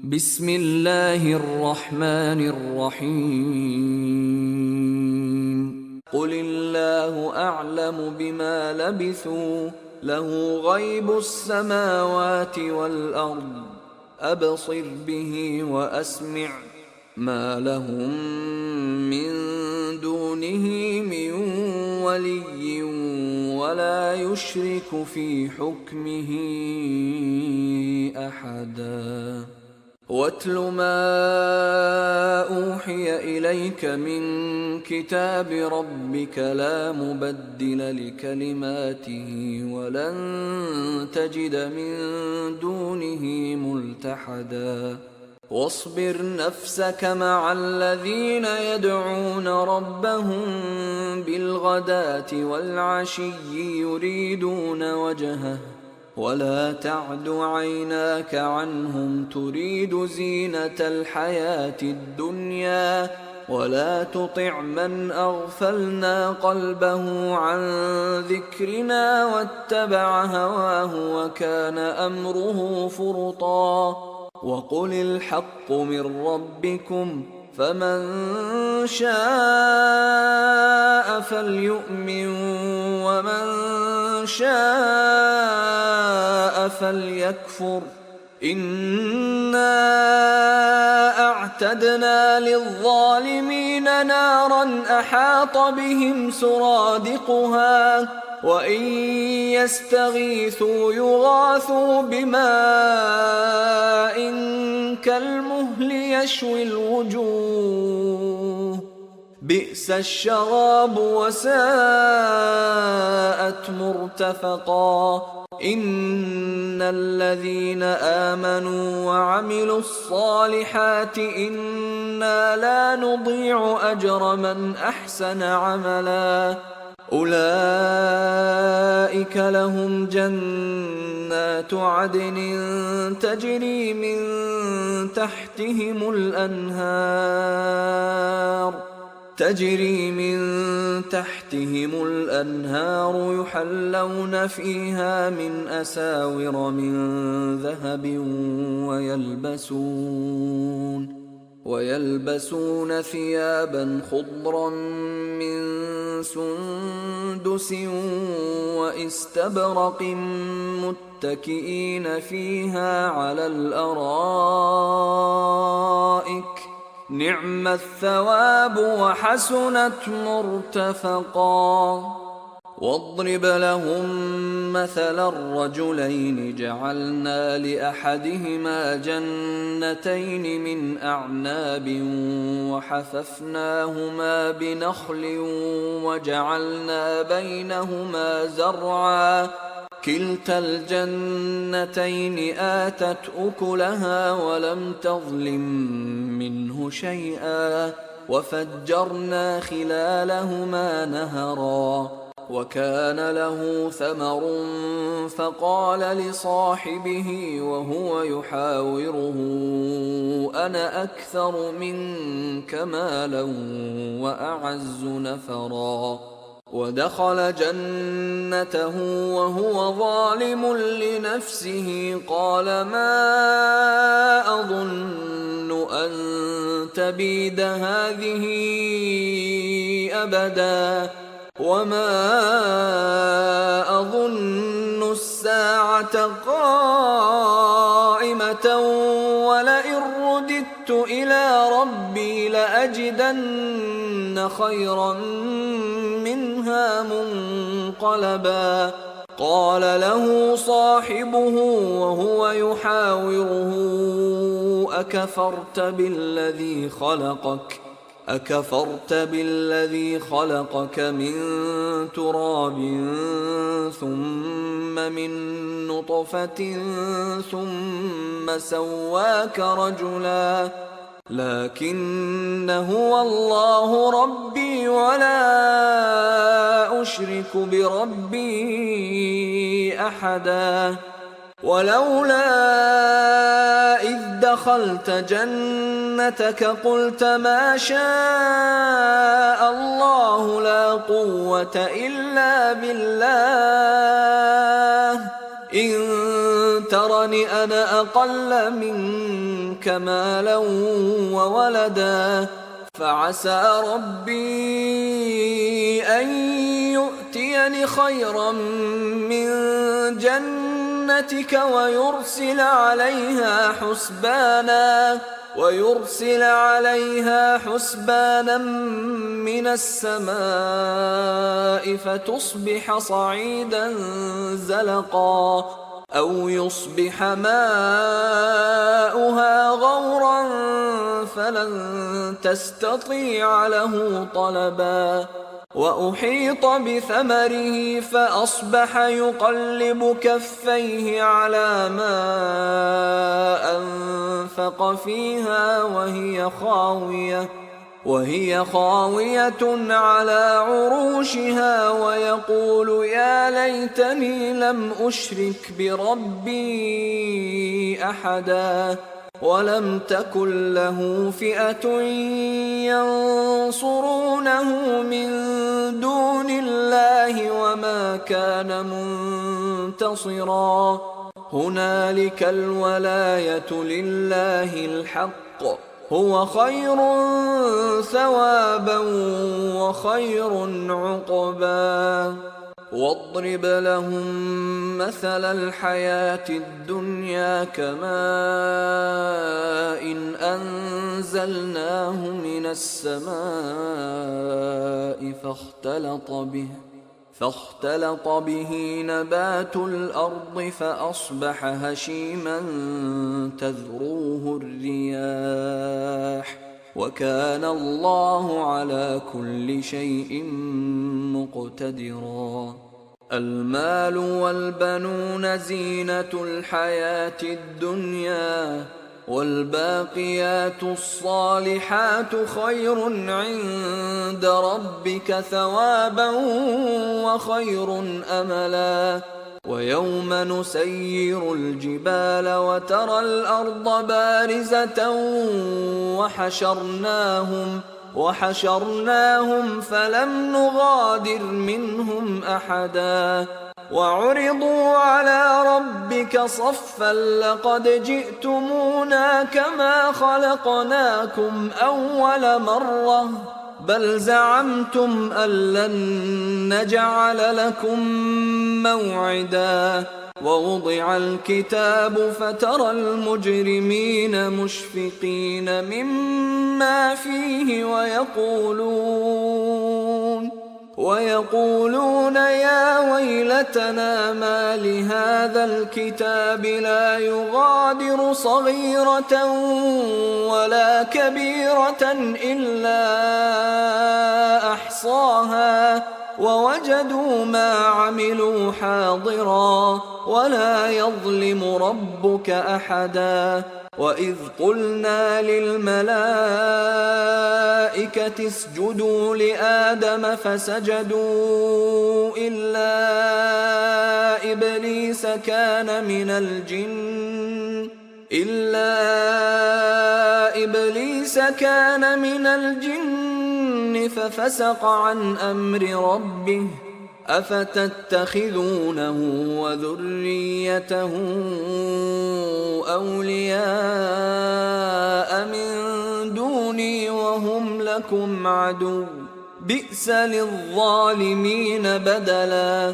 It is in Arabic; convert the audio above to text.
بسم الله الرحمن الرحيم قل الله أعلم بما لبثوا له غيب السماوات والأرض أبصر به وأسمع ما لهم من دونه من ولي ولا يشرك في حكمه أحدا واتل ما أوحي إليك من كتاب ربك لا مبدل لكلماته ولن تجد من دونه ملتحدا واصبر نفسك مع الذين يدعون ربهم بالغداة والعشي يريدون وجهه ولا تعد عيناك عنهم تريد زينة الحياة الدنيا ولا تطع من أغفلنا قلبه عن ذكرنا واتبع هواه وكان أمره فرطا وقل الحق من ربكم فمن شاء فليؤمن ومن شاء فليكفر إنا أعتدنا للظالمين نارا أحاط بهم سرادقها وإن يستغيثوا يغاثوا بماء كالمهل يشوي الوجوه بئس الشراب وساءت مرتفقا إن الذين آمنوا وعملوا الصالحات إنا لا نضيع أجر من أحسن عملا أولئك لهم جنات عدن تجري من تحتهم الأنهار يحلون فيها من أساور من ذهب ويلبسون ثيابا خضرا من سندس واستبرق متكئين فيها على الأرائك نعم الثواب وحسنت مرتفقا واضرب لهم مثل الرجلين جعلنا لأحدهما جنتين من أعناب وحففناهما بنخل وجعلنا بينهما زرعا كلتا الجنتين آتت أكلها ولم تظلم منه شيئا وفجرنا خلالهما نهرا وكان له ثمر فقال لصاحبه وهو يحاوره أنا أكثر منك مالا وأعز نفرا ودخل جنته وهو ظالم لنفسه قال ما أظن أن تبيد هذه أبدا وما أظن الساعة قائمة ولئن رددت إلى ربي لأجدن خيرا منها منقلبا قال له صاحبه وهو يحاوره أكفرت بالذي خلقك من تراب ثم من نطفة ثم سواك رجلا لكن هو الله ربي ولا أشرك بربي أحدا ولولا إذ دخلت جنتك قلت ما شاء الله لا قوة إلا بالله إن ترني أنا أقل منك مالا وولدا فعسى ربي أن يؤتيني خيرا من جنتك ويرسل عليها حسبانا من السماء فتصبح صعيدا زلقا أو يصبح ماؤها غورا فلن تستطيع له طلبا وأحيط بثمره فأصبح يقلب كفيه على ما أنفق فيها وهي خاوية على عروشها ويقول يا ليتني لم أشرك بربي أحدا ولم تكن له فئة ينصرونه من دون الله وما كان منتصرا هنالك الولاية لله الحق هو خير ثوابا وخير عقبا واضرب لهم مثل الحياة الدنيا كماء إن أنزلناه من السماء فاختلط به نبات الأرض فأصبح هشيما تذروه الرياح وكان الله على كل شيء مقتدرا المال والبنون زينة الحياة الدنيا والباقيات الصالحات خير عند ربك ثوابا وخير أملا ويوم نسير الجبال وترى الأرض بارزة وحشرناهم فلم نغادر منهم أحدا وعرضوا على ربك صفا لقد جئتمونا كما خلقناكم أول مرة بل زعمتم أن لن نجعل لكم موعدا ووضع الكتاب فترى المجرمين مشفقين مما فيه ويقولون يا ويلتنا ما لهذا الكتاب لا يغادر صغيرة ولا كبيرة إلا أحصاها ووجدوا ما عملوا حاضرا ولا يظلم ربك أحدا وإذ قلنا للملائكة اسجدوا لآدم فسجدوا إلا إبليس كان من الجن ففسق عن أمر ربه أفتتخذونه وذريته أولياء من دوني وهم لكم عدو بئس للظالمين بدلا